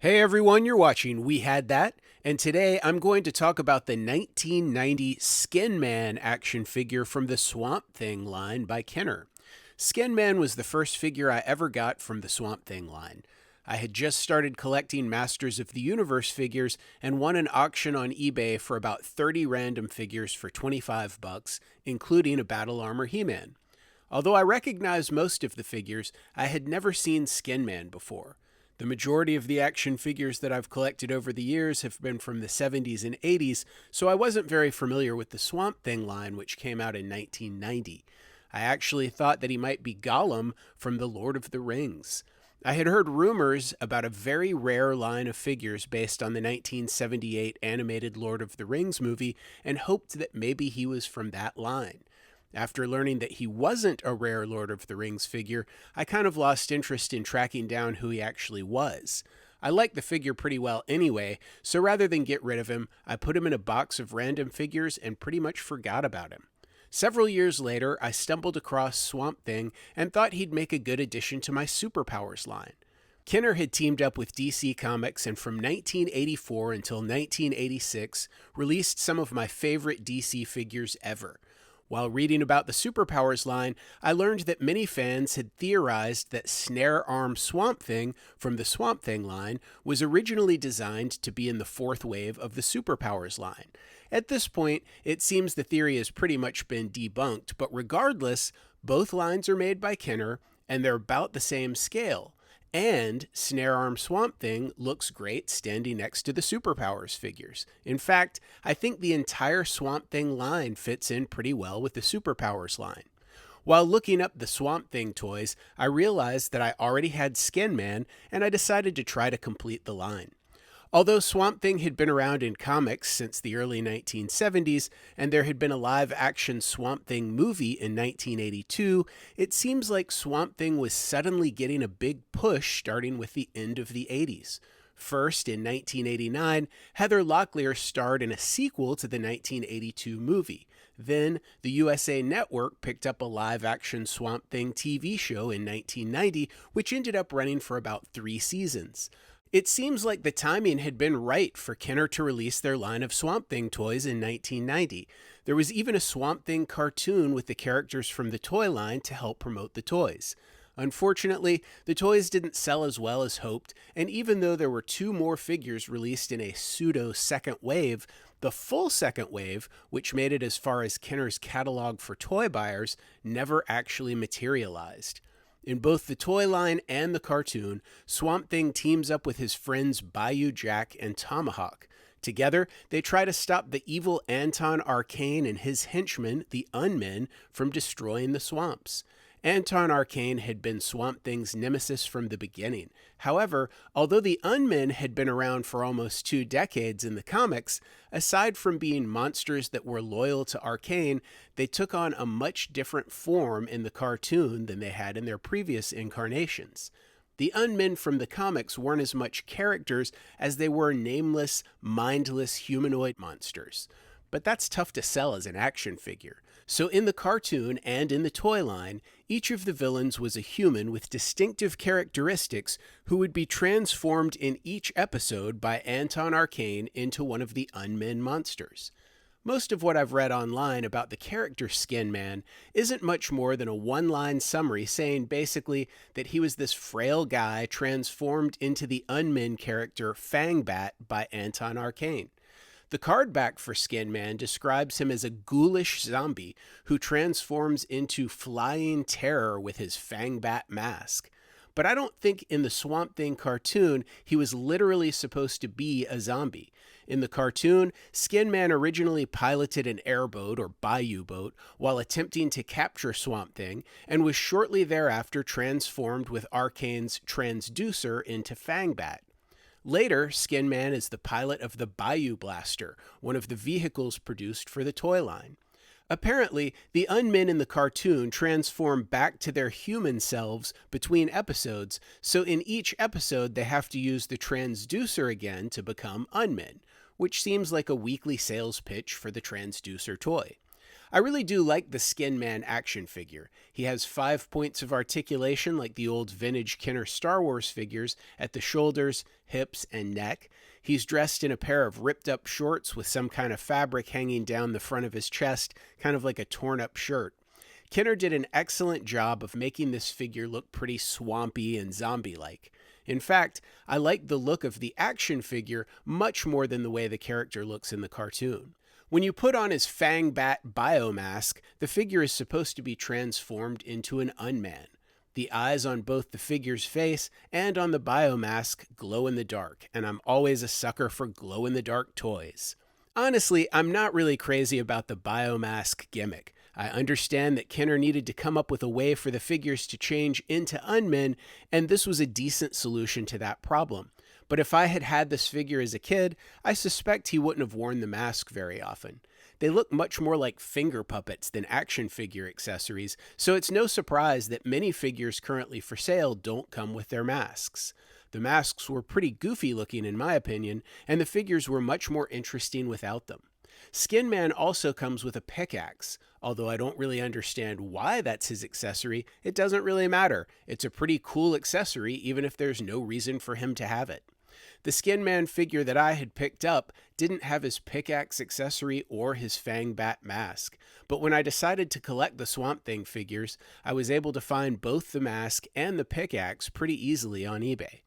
Hey everyone, you're watching We Had That, and today I'm going to talk about the 1990 Skinman action figure from the Swamp Thing line by Kenner. Skinman was the first figure I ever got from the Swamp Thing line. I had just started collecting Masters of the Universe figures and won an auction on eBay for about 30 random figures for $25, including a Battle Armor He-Man. Although I recognized most of the figures, I had never seen Skinman before. The majority of the action figures that I've collected over the years have been from the 70s and 80s, so I wasn't very familiar with the Swamp Thing line, which came out in 1990. I actually thought that he might be Gollum from The Lord of the Rings. I had heard rumors about a very rare line of figures based on the 1978 animated Lord of the Rings movie and hoped that maybe he was from that line. After learning that he wasn't a rare Lord of the Rings figure, I kind of lost interest in tracking down who he actually was. I liked the figure pretty well anyway, so rather than get rid of him, I put him in a box of random figures and pretty much forgot about him. Several years later, I stumbled across Swamp Thing and thought he'd make a good addition to my Superpowers line. Kenner had teamed up with DC Comics and from 1984 until 1986 released some of my favorite DC figures ever. While reading about the Superpowers line, I learned that many fans had theorized that Snare Arm Swamp Thing from the Swamp Thing line was originally designed to be in the fourth wave of the Superpowers line. At this point, it seems the theory has pretty much been debunked, but regardless, both lines are made by Kenner, and they're about the same scale. And Snare Arm Swamp Thing looks great standing next to the Superpowers figures. In fact, I think the entire Swamp Thing line fits in pretty well with the Superpowers line. While looking up the Swamp Thing toys, I realized that I already had Skinman, and I decided to try to complete the line. Although Swamp Thing had been around in comics since the early 1970s, and there had been a live-action Swamp Thing movie in 1982, it seems like Swamp Thing was suddenly getting a big push starting with the end of the 80s. First, in 1989, Heather Locklear starred in a sequel to the 1982 movie. Then, the USA Network picked up a live-action Swamp Thing TV show in 1990, which ended up running for about 3 seasons. It seems like the timing had been right for Kenner to release their line of Swamp Thing toys in 1990. There was even a Swamp Thing cartoon with the characters from the toy line to help promote the toys. Unfortunately, the toys didn't sell as well as hoped, and even though there were 2 more figures released in a pseudo-second wave, the full second wave, which made it as far as Kenner's catalog for toy buyers, never actually materialized. In both the toy line and the cartoon, Swamp Thing teams up with his friends Bayou Jack and Tomahawk. Together, they try to stop the evil Anton Arcane and his henchmen, the Un-Men, from destroying the swamps. Anton Arcane had been Swamp Thing's nemesis from the beginning. However, although the Un-Men had been around for almost 2 decades in the comics, aside from being monsters that were loyal to Arcane, they took on a much different form in the cartoon than they had in their previous incarnations. The Un-Men from the comics weren't as much characters as they were nameless, mindless humanoid monsters. But that's tough to sell as an action figure. So in the cartoon and in the toy line, each of the villains was a human with distinctive characteristics who would be transformed in each episode by Anton Arcane into one of the Un-Men monsters. Most of what I've read online about the character Skinman isn't much more than a one-line summary saying basically that he was this frail guy transformed into the Un-Men character Fangbat by Anton Arcane. The card back for Skinman describes him as a ghoulish zombie who transforms into flying terror with his Fangbat mask. But I don't think in the Swamp Thing cartoon he was literally supposed to be a zombie. In the cartoon, Skinman originally piloted an airboat or bayou boat while attempting to capture Swamp Thing and was shortly thereafter transformed with Arcane's transducer into Fangbat. Later, Skinman is the pilot of the Bayou Blaster, one of the vehicles produced for the toy line. Apparently, the Un-Men in the cartoon transform back to their human selves between episodes, so in each episode they have to use the transducer again to become Un-Men, which seems like a weekly sales pitch for the transducer toy. I really do like the Skinman action figure. He has 5 points of articulation like the old vintage Kenner Star Wars figures at the shoulders, hips, and neck. He's dressed in a pair of ripped up shorts with some kind of fabric hanging down the front of his chest, kind of like a torn up shirt. Kenner did an excellent job of making this figure look pretty swampy and zombie-like. In fact, I like the look of the action figure much more than the way the character looks in the cartoon. When you put on his Fang Bat biomask, the figure is supposed to be transformed into an Un-Man. The eyes on both the figure's face and on the biomask glow in the dark, and I'm always a sucker for glow-in-the-dark toys. Honestly, I'm not really crazy about the biomask gimmick. I understand that Kenner needed to come up with a way for the figures to change into Un-Men, and this was a decent solution to that problem. But if I had had this figure as a kid, I suspect he wouldn't have worn the mask very often. They look much more like finger puppets than action figure accessories, so it's no surprise that many figures currently for sale don't come with their masks. The masks were pretty goofy looking in my opinion, and the figures were much more interesting without them. Skinman also comes with a pickaxe. Although I don't really understand why that's his accessory, it doesn't really matter. It's a pretty cool accessory even if there's no reason for him to have it. The Skinman figure that I had picked up didn't have his pickaxe accessory or his Fang Bat mask, but when I decided to collect the Swamp Thing figures, I was able to find both the mask and the pickaxe pretty easily on eBay.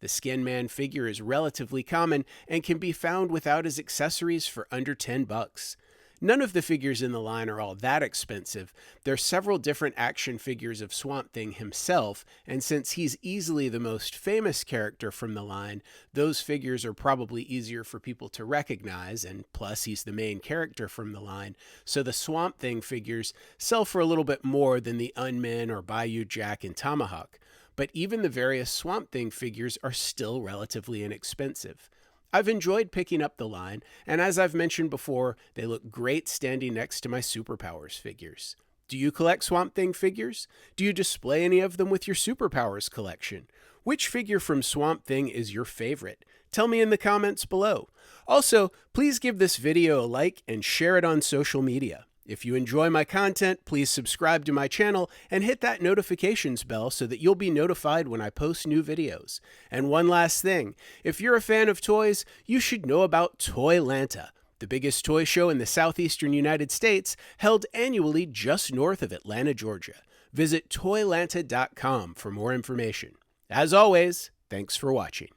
The Skinman figure is relatively common and can be found without his accessories for under $10. None of the figures in the line are all that expensive. There are several different action figures of Swamp Thing himself, and since he's easily the most famous character from the line, those figures are probably easier for people to recognize, and plus he's the main character from the line, so the Swamp Thing figures sell for a little bit more than the Un-Men or Bayou Jack and Tomahawk. But even the various Swamp Thing figures are still relatively inexpensive. I've enjoyed picking up the line, and as I've mentioned before, they look great standing next to my Superpowers figures. Do you collect Swamp Thing figures? Do you display any of them with your Superpowers collection? Which figure from Swamp Thing is your favorite? Tell me in the comments below. Also, please give this video a like and share it on social media. If you enjoy my content, please subscribe to my channel and hit that notifications bell so that you'll be notified when I post new videos. And one last thing, if you're a fan of toys, you should know about Toylanta, the biggest toy show in the southeastern United States, held annually just north of Atlanta, Georgia. Visit Toylanta.com for more information. As always, thanks for watching.